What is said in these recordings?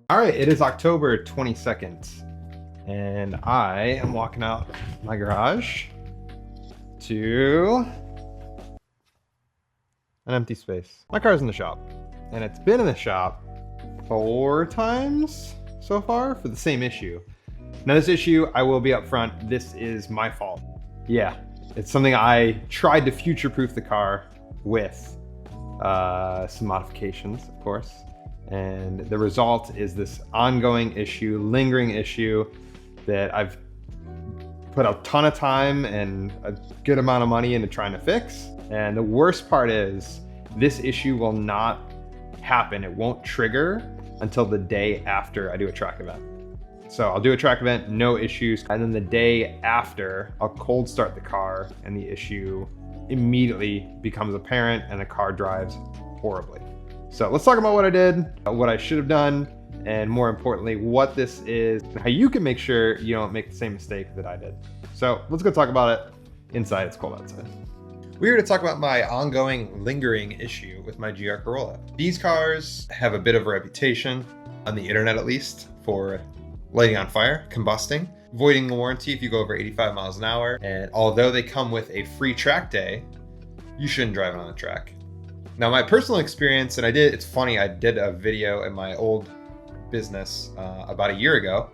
All right, it is October 22nd, and I am walking out my garage to an empty space. My car's in the shop, and it's been in the shop 4 times so far for the same issue. Now this issue, I will be upfront, this is my fault. Yeah, it's something I tried to future-proof the car with some modifications, of course. And the result is this ongoing issue, lingering issue that I've put a ton of time and a good amount of money into trying to fix. And the worst part is this issue will not happen. It won't trigger until the day after I do a track event. So I'll do a track event, no issues. And then the day after, I'll cold start the car and the issue immediately becomes apparent and the car drives horribly. So let's talk about what I did, what I should have done, and more importantly, what this is, and how you can make sure you don't make the same mistake that I did. So let's go talk about it inside. It's cold outside. We're here to talk about my ongoing lingering issue with my GR Corolla. These cars have a bit of a reputation, on the internet at least, for lighting on fire, combusting, voiding the warranty if you go over 85 miles an hour. And although they come with a free track day, you shouldn't drive it on the track. Now my personal experience, and it's funny, I did a video in my old business about a year ago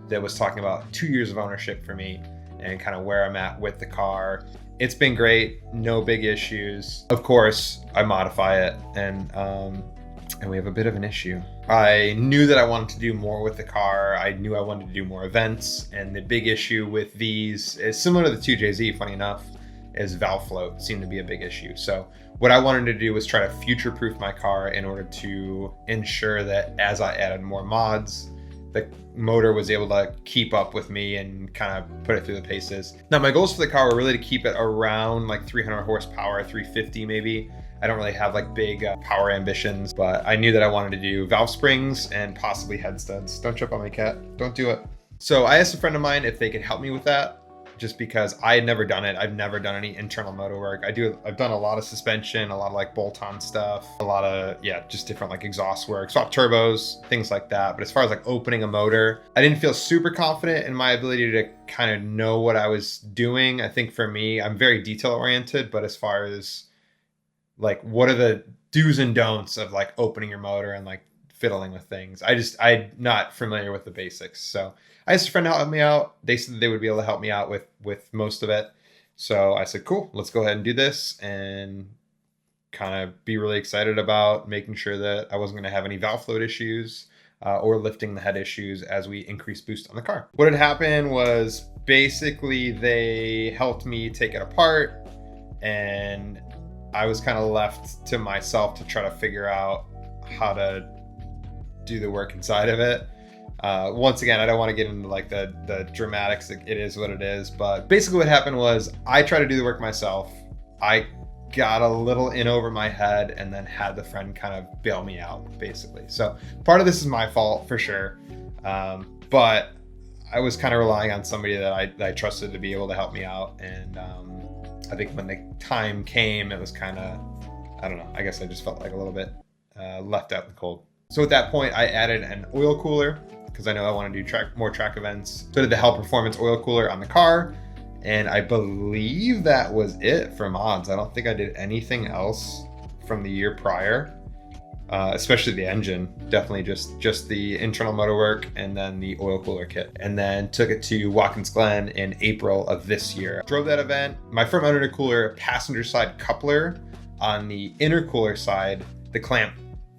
that was talking about 2 years of ownership for me and kind of where I'm at with the car. It's been great, no big issues. Of course, I modify it and we have a bit of an issue. I knew that I wanted to do more with the car. I knew I wanted to do more events, and the big issue with these is similar to the 2JZ, funny enough, is valve float seemed to be a big issue. So what I wanted to do was try to future-proof my car in order to ensure that as I added more mods, the motor was able to keep up with me and kind of put it through the paces. Now my goals for the car were really to keep it around like 300 horsepower, 350 maybe. I don't really have like big power ambitions, but I knew that I wanted to do valve springs and possibly head studs. Don't trip on my cat, don't do it. So I asked a friend of mine if they could help me with that, just because I had never done it. I've never done any internal motor work. I've done a lot of suspension, a lot of like bolt-on stuff, a lot of, just different like exhaust work, swap turbos, things like that. But as far as like opening a motor, I didn't feel super confident in my ability to kind of know what I was doing. I think for me, I'm very detail oriented, but as far as like, what are the do's and don'ts of like opening your motor and like fiddling with things, I'm not familiar with the basics. So I asked a friend to help me out. They said that they would be able to help me out with most of it. So I said, cool, let's go ahead and do this and kind of be really excited about making sure that I wasn't going to have any valve float issues or lifting the head issues as we increase boost on the car. What had happened was basically they helped me take it apart, and I was kind of left to myself to try to figure out how to do the work inside of it. Once again, I don't want to get into like the dramatics. It is what it is, but basically what happened was I tried to do the work myself. I got a little in over my head and then had the friend kind of bail me out, basically. So part of this is my fault for sure, but I was kind of relying on somebody that I trusted to be able to help me out. And I think when the time came, it was kind of, I don't know, I guess I just felt like a little bit left out in the cold. So at that point, I added an oil cooler because I know I want to do more track events. So I did the Hell Performance oil cooler on the car, and I believe that was it for mods. I don't think I did anything else from the year prior, especially the engine. Definitely just the internal motor work and then the oil cooler kit. And then took it to Watkins Glen in April of this year. Drove that event. My front mounted intercooler passenger side coupler on the intercooler side, the clamp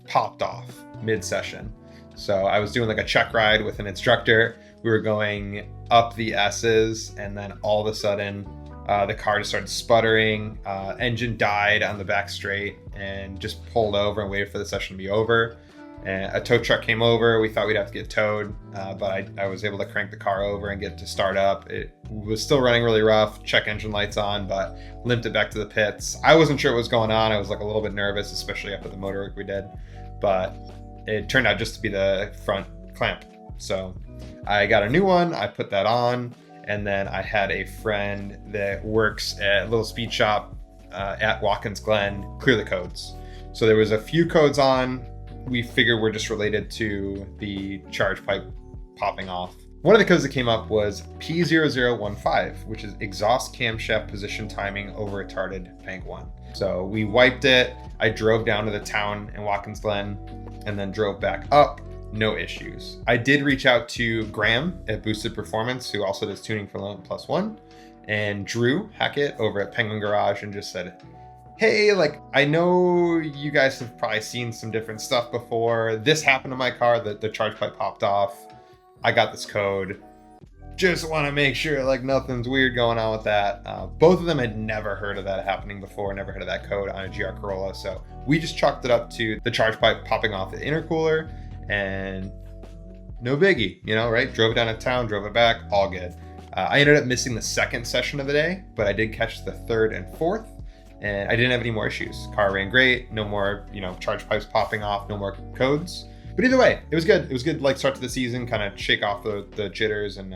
popped off mid-session. So I was doing like a check ride with an instructor. We were going up the S's, and then all of a sudden the car just started sputtering. Engine died on the back straight and just pulled over and waited for the session to be over. And a tow truck came over. We thought we'd have to get towed, but I was able to crank the car over and get it to start up. It was still running really rough, check engine lights on, but limped it back to the pits. I wasn't sure what was going on. I was like a little bit nervous, especially after the motor work we did, but it turned out just to be the front clamp. So I got a new one, I put that on, and then I had a friend that works at a little speed shop at Watkins Glen clear the codes. So there was a few codes on we figured were just related to the charge pipe popping off. One of the codes that came up was P0015, which is exhaust camshaft position timing over retarded bank 1. So we wiped it. I drove down to the town in Watkins Glen and then drove back up. No issues. I did reach out to Graham at Boosted Performance, who also does tuning for Limit Plus One, and Drew Hackett over at Penguin Garage, and just said, hey, like, I know you guys have probably seen some different stuff before. This happened to my car, the charge pipe popped off. I got this code. Just want to make sure like nothing's weird going on with that. Both of them had never heard of that happening before, never heard of that code on a GR Corolla. So we just chalked it up to the charge pipe popping off the intercooler, and no biggie, you know, right? Drove it down to town, drove it back, all good. I ended up missing the second session of the day, but I did catch the third and fourth, and I didn't have any more issues. Car ran great, no more, you know, charge pipes popping off, no more codes. But either way, it was good. It was good, like, start to the season, kind of shake off the jitters, and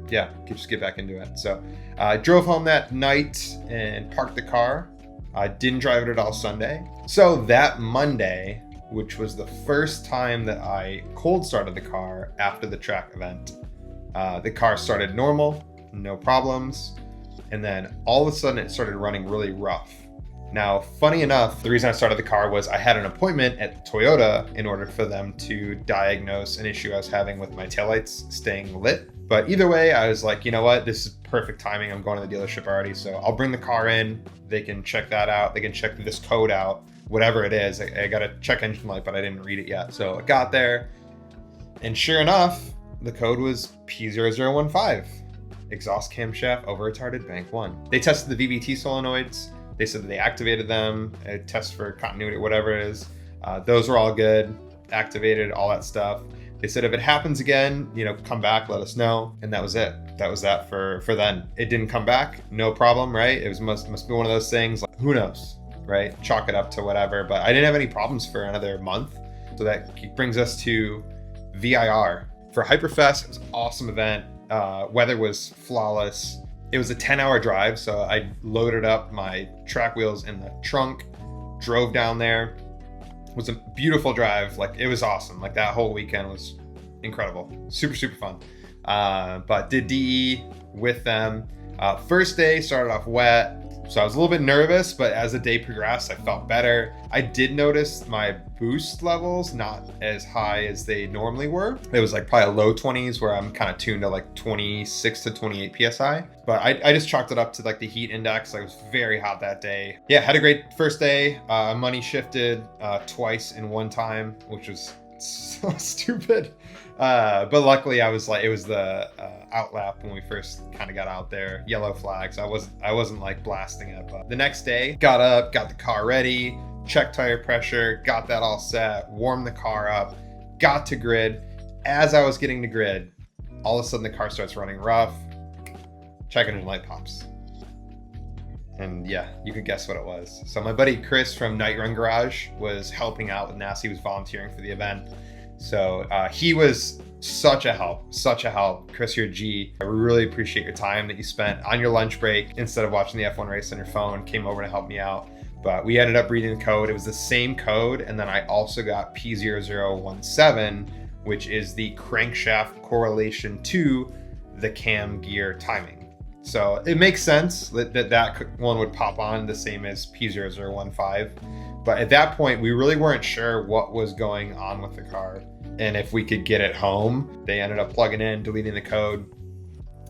yeah, just get back into it. So I drove home that night and parked the car. I didn't drive it at all Sunday. So that Monday, which was the first time that I cold started the car after the track event, the car started normal, no problems. And then all of a sudden it started running really rough. Now, funny enough, the reason I started the car was I had an appointment at Toyota in order for them to diagnose an issue I was having with my taillights staying lit. But either way, I was like, you know what? This is perfect timing. I'm going to the dealership already. So I'll bring the car in. They can check that out. They can check this code out, whatever it is. I got a check engine light, but I didn't read it yet. So I got there, and sure enough, the code was P0015, exhaust camshaft over retarded bank 1. They tested the VVT solenoids. They said that they activated them, a test for continuity, whatever it is. Those were all good, activated, all that stuff. They said if it happens again, you know, come back, let us know. And that was it. That was that for then. It didn't come back, no problem, right? It was must be one of those things, like, who knows, right? Chalk it up to whatever. But I didn't have any problems for another month. So that brings us to VIR. For Hyperfest, it was an awesome event. Weather was flawless. It was a 10-hour drive, so I loaded up my track wheels in the trunk, drove down there. It was a beautiful drive. Like, it was awesome. Like, that whole weekend was incredible. Super, super fun. But did DE with them. First day started off wet, so I was a little bit nervous, but as the day progressed, I felt better. I did notice my boost levels not as high as they normally were. It was like probably low 20s, where I'm kind of tuned to like 26 to 28 PSI. But I just chalked it up to like the heat index. I was very hot that day. Yeah, had a great first day. Money shifted twice in one time, which was so stupid. But luckily I was like, it was the outlap when we first kind of got out there, yellow flags. I wasn't like blasting it. But the next day, got up, got the car ready, checked tire pressure, got that all set, warmed the car up, got to grid. As I was getting to grid, all of a sudden the car starts running rough. Check engine light pops. And yeah, you could guess what it was. So my buddy Chris from Night Run Garage was helping out with NAS. He was volunteering for the event. So he was such a help. Chris, you're a G. I really appreciate your time that you spent on your lunch break instead of watching the F1 race on your phone, came over to help me out. But we ended up reading the code. It was the same code. And then I also got P0017, which is the crankshaft correlation to the cam gear timing. So it makes sense that one would pop on the same as P0015. But at that point, we really weren't sure what was going on with the car and if we could get it home. They ended up plugging in, deleting the code,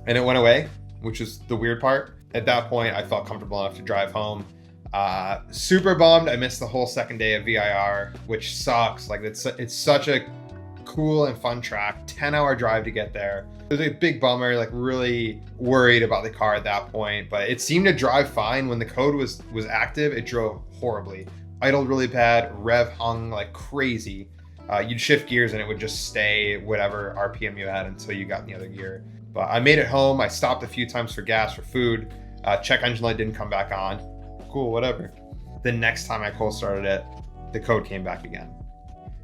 and it went away, which is the weird part. At that point, I felt comfortable enough to drive home. Super bummed I missed the whole second day of VIR, which sucks. Like, it's such a cool and fun track, 10-hour drive to get there. It was a big bummer, like really worried about the car at that point, but it seemed to drive fine. When the code was active, it drove horribly. Idled really bad, rev hung like crazy. You'd shift gears and it would just stay whatever RPM you had until you got in the other gear. But I made it home. I stopped a few times for gas, for food. Check engine light didn't come back on. Cool, whatever. The next time I cold started it, the code came back again.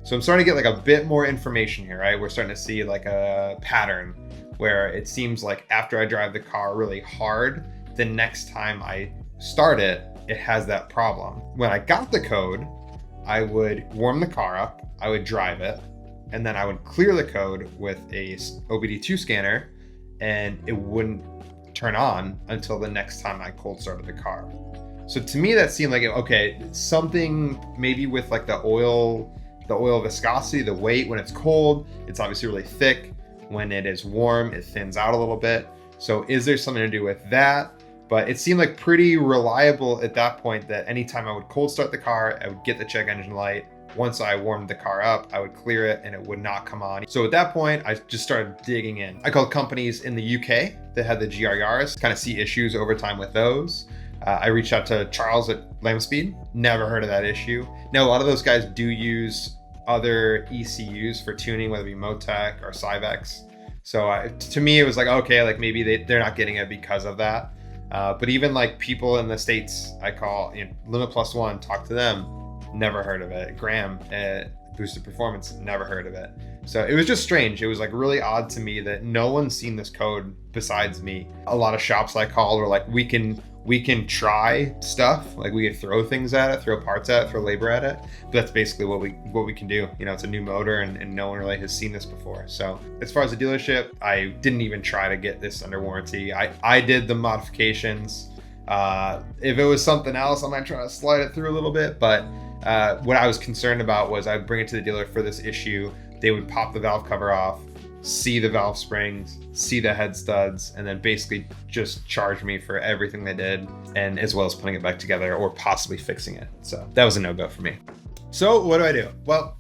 So I'm starting to get like a bit more information here, right? We're starting to see like a pattern where it seems like after I drive the car really hard, the next time I start it, it has that problem. When I got the code, I would warm the car up, I would drive it, and then I would clear the code with a OBD2 scanner, and it wouldn't turn on until the next time I cold started the car. So to me, that seemed like, okay, something maybe with like the oil viscosity, the weight. When it's cold, it's obviously really thick. When it is warm, it thins out a little bit. So is there something to do with that? But it seemed like pretty reliable at that point that anytime I would cold start the car, I would get the check engine light. Once I warmed the car up, I would clear it and it would not come on. So at that point, I just started digging in. I called companies in the UK that had the GR Yaris, kind of see issues over time with those. I reached out to Charles at Lamspeed, never heard of that issue. Now, a lot of those guys do use other ECUs for tuning, whether it be Motec or Cyvex. So to me, it was like, okay, like maybe they're not getting it because of that. But even like people in the States, I call, Limit Plus One, talk to them, never heard of it. Graham at Boosted Performance, never heard of it. So it was just strange. It was like really odd to me that no one's seen this code besides me. A lot of shops I called were like, we can try stuff, like we could throw things at it, throw parts at it, throw labor at it. But that's basically what we can do. It's a new motor and no one really has seen this before. So as far as the dealership, I didn't even try to get this under warranty. I did the modifications. If it was something else, I might try to slide it through a little bit. But what I was concerned about was I'd bring it to the dealer for this issue. They would pop the valve cover off, see the valve springs, see the head studs, and then basically just charge me for everything they did, and as well as putting it back together or possibly fixing it. So that was a no-go for me. So what do? Well,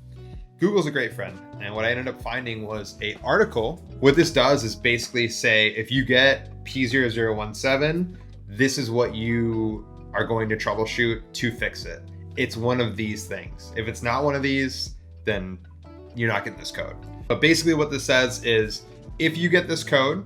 Google's a great friend. And what I ended up finding was an article. What this does is basically say, if you get P0015, this is what you are going to troubleshoot to fix it. It's one of these things. If it's not one of these, then you're not getting this code. But basically what this says is, if you get this code,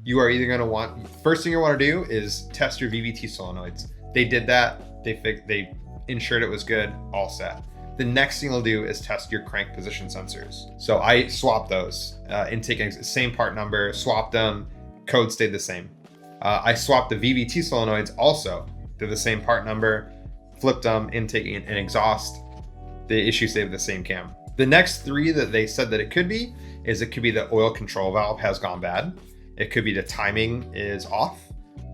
you are either gonna want, first thing you wanna do is test your VVT solenoids. They did that, they ensured it was good, all set. The next thing you'll do is test your crank position sensors. So I swapped those, intake, same part number, swapped them, code stayed the same. I swapped the VVT solenoids also, they're the same part number, flipped them, intake and exhaust, the issue stayed the same cam. The next three that they said that it could be is it could be the oil control valve has gone bad. It could be the timing is off,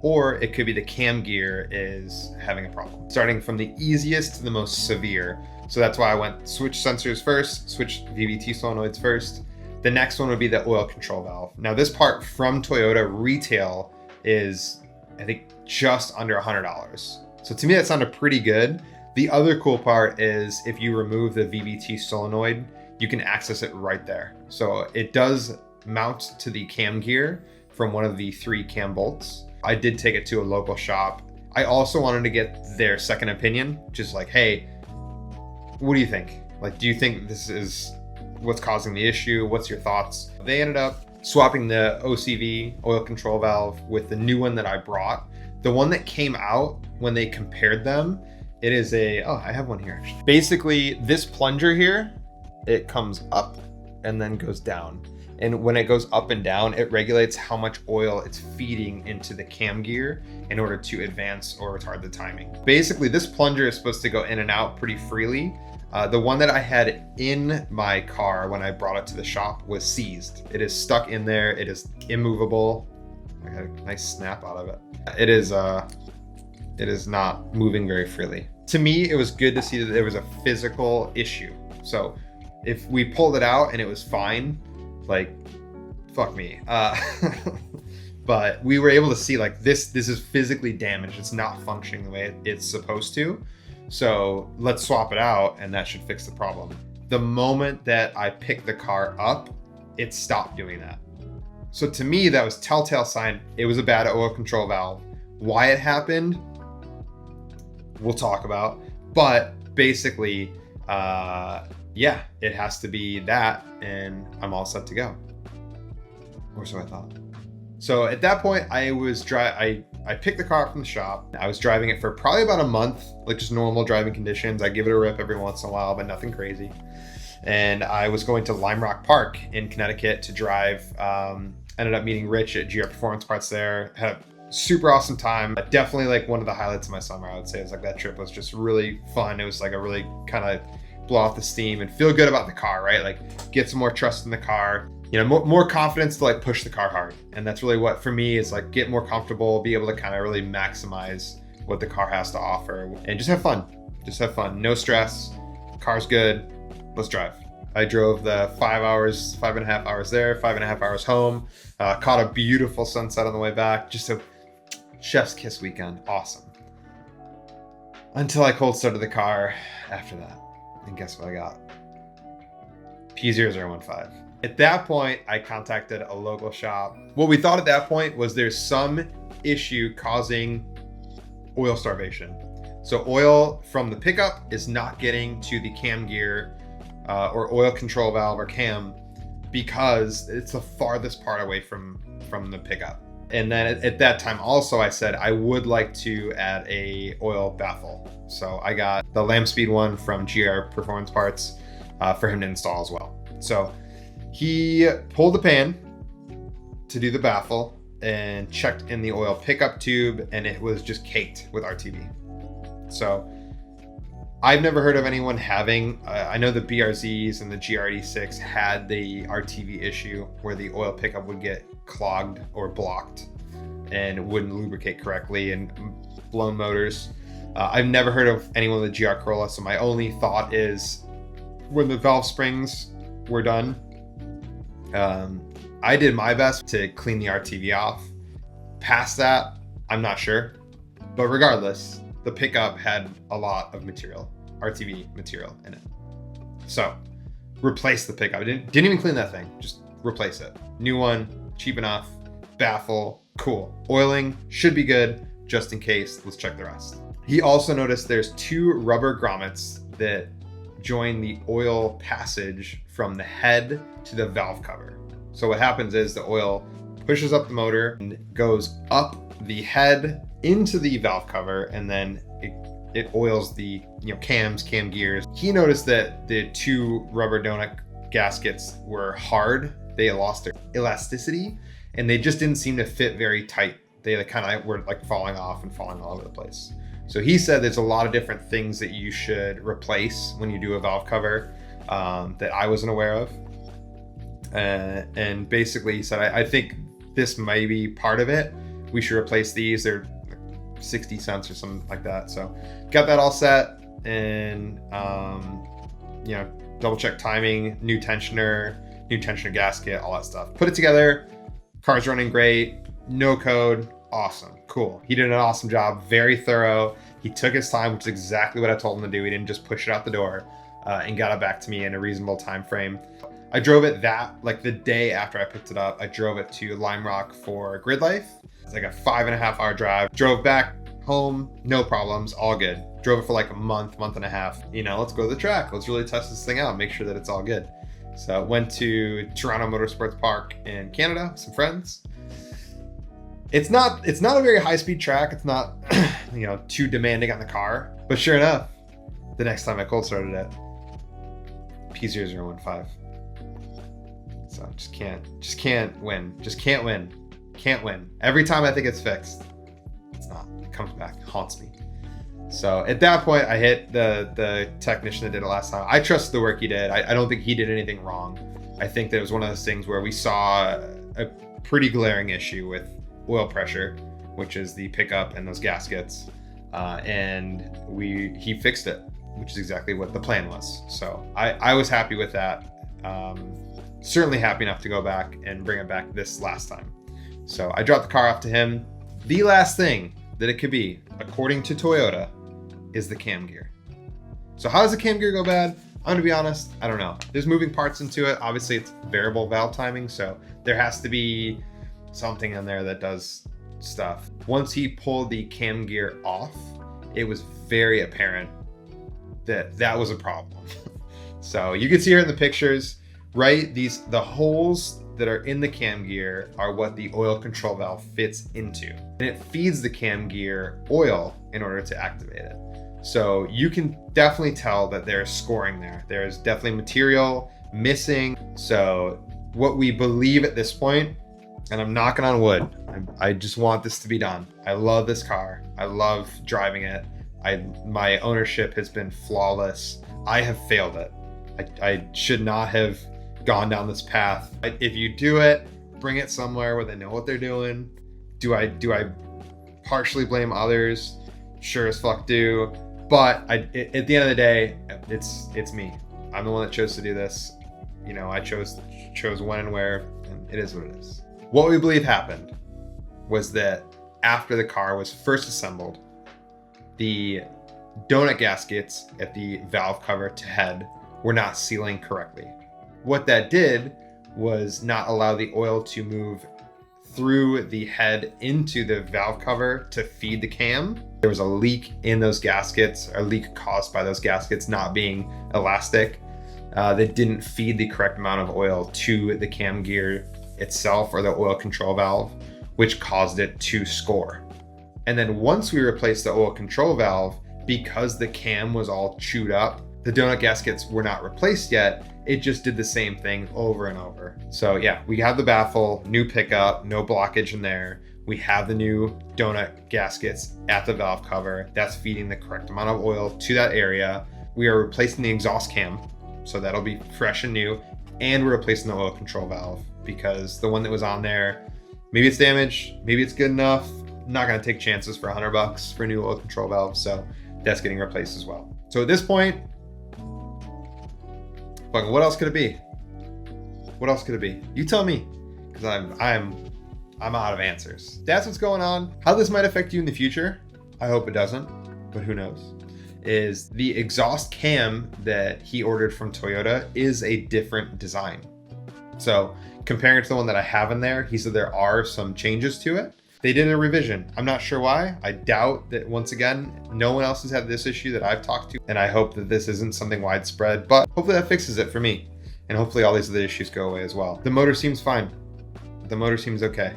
or it could be the cam gear is having a problem. Starting from the easiest to the most severe. So that's why I went switch sensors first, switch VVT solenoids first. The next one would be the oil control valve. Now this part from Toyota retail is, I think, just under $100. So to me, that sounded pretty good. The other cool part is if you remove the VVT solenoid, you can access it right there. So it does mount to the cam gear from one of the 3 cam bolts. I did take it to a local shop. I also wanted to get their second opinion, just like, hey, what do you think? Like, do you think this is what's causing the issue? What's your thoughts? They ended up swapping the OCV, oil control valve, with the new one that I brought. The one that came out, when they compared them, it is I have one here. Basically, this plunger here, it comes up and then goes down. And when it goes up and down, it regulates how much oil it's feeding into the cam gear in order to advance or retard the timing. Basically, this plunger is supposed to go in and out pretty freely. The one that I had in my car when I brought it to the shop was seized. It is stuck in there. It is immovable. I got a nice snap out of it. It is not moving very freely. To me, it was good to see that there was a physical issue. So if we pulled it out and it was fine, like, fuck me. But we were able to see like this is physically damaged. It's not functioning the way it's supposed to. So let's swap it out and that should fix the problem. The moment that I picked the car up, it stopped doing that. So to me, that was telltale sign it was a bad oil control valve. Why it happened, we'll talk about. But basically, yeah, it has to be that, and I'm all set to go. Or so I thought. So at that point, I picked the car up from the shop. I was driving it for probably about a month, like just normal driving conditions. I give it a rip every once in a while, but nothing crazy. And I was going to Limerock Park in Connecticut to drive. Ended up meeting Rich at GR Performance Parts there. Had a super awesome time. Definitely like one of the highlights of my summer, I would say. Is like that trip was just really fun. It was like a really kind of blow off the steam and feel good about the car, right? Like get some more trust in the car, you know, more confidence to like push the car hard. And that's really what for me is like get more comfortable, be able to kind of really maximize what the car has to offer and just have fun. Just have fun. No stress. Car's good. Let's drive. I drove the 5.5 hours there, 5.5 hours home. Caught a beautiful sunset on the way back. Just a chef's kiss weekend. Awesome. Until I cold started the car after that. And guess what I got? P0015. At that point, I contacted a local shop. What we thought at that point was there's some issue causing oil starvation. So oil from the pickup is not getting to the cam gear or oil control valve or cam because it's the farthest part away from the pickup. And then at that time also I said I would like to add a oil baffle. So I got the Lamb Speed one from GR Performance Parts for him to install as well. So he pulled the pan to do the baffle and checked in the oil pickup tube and it was just caked with RTV. So I've never heard of anyone having, I know the BRZs and the GR86 had the RTV issue where the oil pickup would get clogged or blocked and it wouldn't lubricate correctly and blown motors. I've never heard of anyone with a GR Corolla, so my only thought is when the valve springs were done, I did my best to clean the RTV off. Past that, I'm not sure, but regardless, the pickup had a lot of material, RTV material in it. So replace the pickup. Didn't even clean that thing, just replace it. New one, cheap enough, baffle, cool. Oiling should be good, just in case. Let's check the rest. He also noticed there's 2 rubber grommets that join the oil passage from the head to the valve cover. So what happens is the oil pushes up the motor and goes up the head into the valve cover, and then it oils the cam gears. He noticed that the 2 rubber donut gaskets were hard. They lost their elasticity and they just didn't seem to fit very tight. They kind of were like falling off and falling all over the place. So he said there's a lot of different things that you should replace when you do a valve cover that I wasn't aware of. And basically he said, I think this may be part of it. We should replace these. They're 60 cents or something like that. So got that all set and double check timing, new tensioner gasket, all that stuff. Put it together. Car's running great. No code. Awesome. Cool. He did an awesome job. Very thorough. He took his time, which is exactly what I told him to do. He didn't just push it out the door and got it back to me in a reasonable time frame. I drove it the day after I picked it up. I drove it to Limerock for grid life. It's like a 5.5 hour drive. Drove back home, no problems, all good. Drove it for like a month and a half. Let's go to the track. Let's really test this thing out, make sure that it's all good. So went to Toronto Motorsports Park in Canada with some friends. It's not a very high speed track. It's not, too demanding on the car. But sure enough, the next time I cold started it, P0015. So just can't win. Can't win. Every time I think it's fixed, it's not. It comes back, haunts me. So at that point, I hit the technician that did it last time. I trust the work he did. I don't think he did anything wrong. I think that it was one of those things where we saw a pretty glaring issue with oil pressure, which is the pickup and those gaskets, and he fixed it, which is exactly what the plan was. So I was happy with that. Certainly happy enough to go back and bring it back this last time. So I dropped the car off to him. The last thing that it could be, according to Toyota, is the cam gear. So how does the cam gear go bad? I'm gonna be honest, I don't know. There's moving parts into it. Obviously it's variable valve timing, so there has to be something in there that does stuff. Once he pulled the cam gear off, it was very apparent that was a problem. So you can see here in the pictures, right? The holes that are in the cam gear are what the oil control valve fits into. And it feeds the cam gear oil in order to activate it. So you can definitely tell that there's scoring there. There's definitely material missing. So what we believe at this point and I'm knocking on wood. I just want this to be done. I love this car. I love driving it. My ownership has been flawless. I have failed it. I should not have gone down this path. If you do it, bring it somewhere where they know what they're doing. Do I partially blame others? Sure as fuck do. But at the end of the day, it's me. I'm the one that chose to do this. You know, I chose when and where, and it is what it is. What we believe happened was that after the car was first assembled, the donut gaskets at the valve cover to head were not sealing correctly. What that did was not allow the oil to move through the head into the valve cover to feed the cam. There was a leak in those gaskets, a leak caused by those gaskets not being elastic. That didn't feed the correct amount of oil to the cam gear itself or the oil control valve, which caused it to score. And then once we replaced the oil control valve, because the cam was all chewed up, the donut gaskets were not replaced yet. It just did the same thing over and over. So yeah, we have the baffle, new pickup, no blockage in there. We have the new donut gaskets at the valve cover. That's feeding the correct amount of oil to that area. We are replacing the exhaust cam, so that'll be fresh and new. And we're replacing the oil control valve because the one that was on there, maybe it's damaged, maybe it's good enough. I'm not gonna take chances for $100 for a new oil control valve, so that's getting replaced as well. So at this point, fucking what else could it be? What else could it be? You tell me, because I'm out of answers. That's what's going on. How this might affect you in the future, I hope it doesn't, but who knows, is the exhaust cam that he ordered from Toyota is a different design. So comparing it to the one that I have in there, he said there are some changes to it. They did a revision. I'm not sure why. I doubt that, once again, no one else has had this issue that I've talked to, and I hope that this isn't something widespread, but hopefully that fixes it for me. And hopefully all these other issues go away as well. The motor seems fine. The motor seems okay.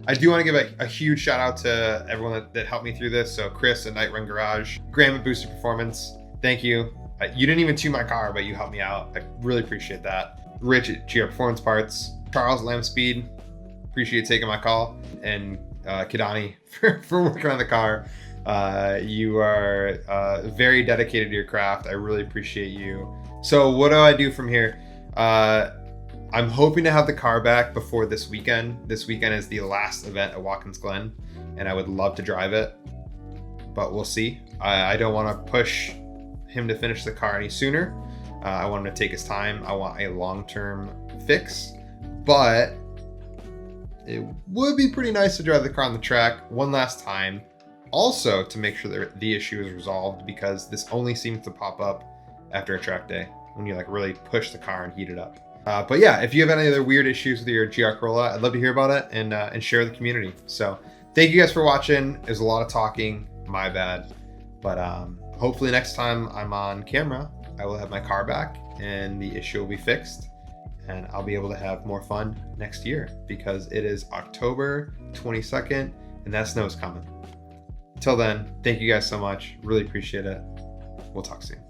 I do want to give a huge shout out to everyone that helped me through this. So Chris at Night Run Garage, Graham at Boosted Performance, thank you. You didn't even tune my car, but you helped me out. I really appreciate that. Rich at GR Performance Parts, Charles Lamb Speed, appreciate taking my call, and Kidani for working on the car. You are very dedicated to your craft. I really appreciate you. So what do I do from here? I'm hoping to have the car back before this weekend. This weekend is the last event at Watkins Glen, and I would love to drive it, but we'll see. I don't want to push him to finish the car any sooner. I want him to take his time. I want a long-term fix, but it would be pretty nice to drive the car on the track one last time. Also to make sure that the issue is resolved, because this only seems to pop up after a track day when you like really push the car and heat it up. But yeah, if you have any other weird issues with your GR Corolla, I'd love to hear about it and share with the community. So thank you guys for watching. There's a lot of talking, my bad. But hopefully next time I'm on camera, I will have my car back and the issue will be fixed, and I'll be able to have more fun next year, because it is October 22nd and that snow's coming. Until then, thank you guys so much. Really appreciate it. We'll talk soon.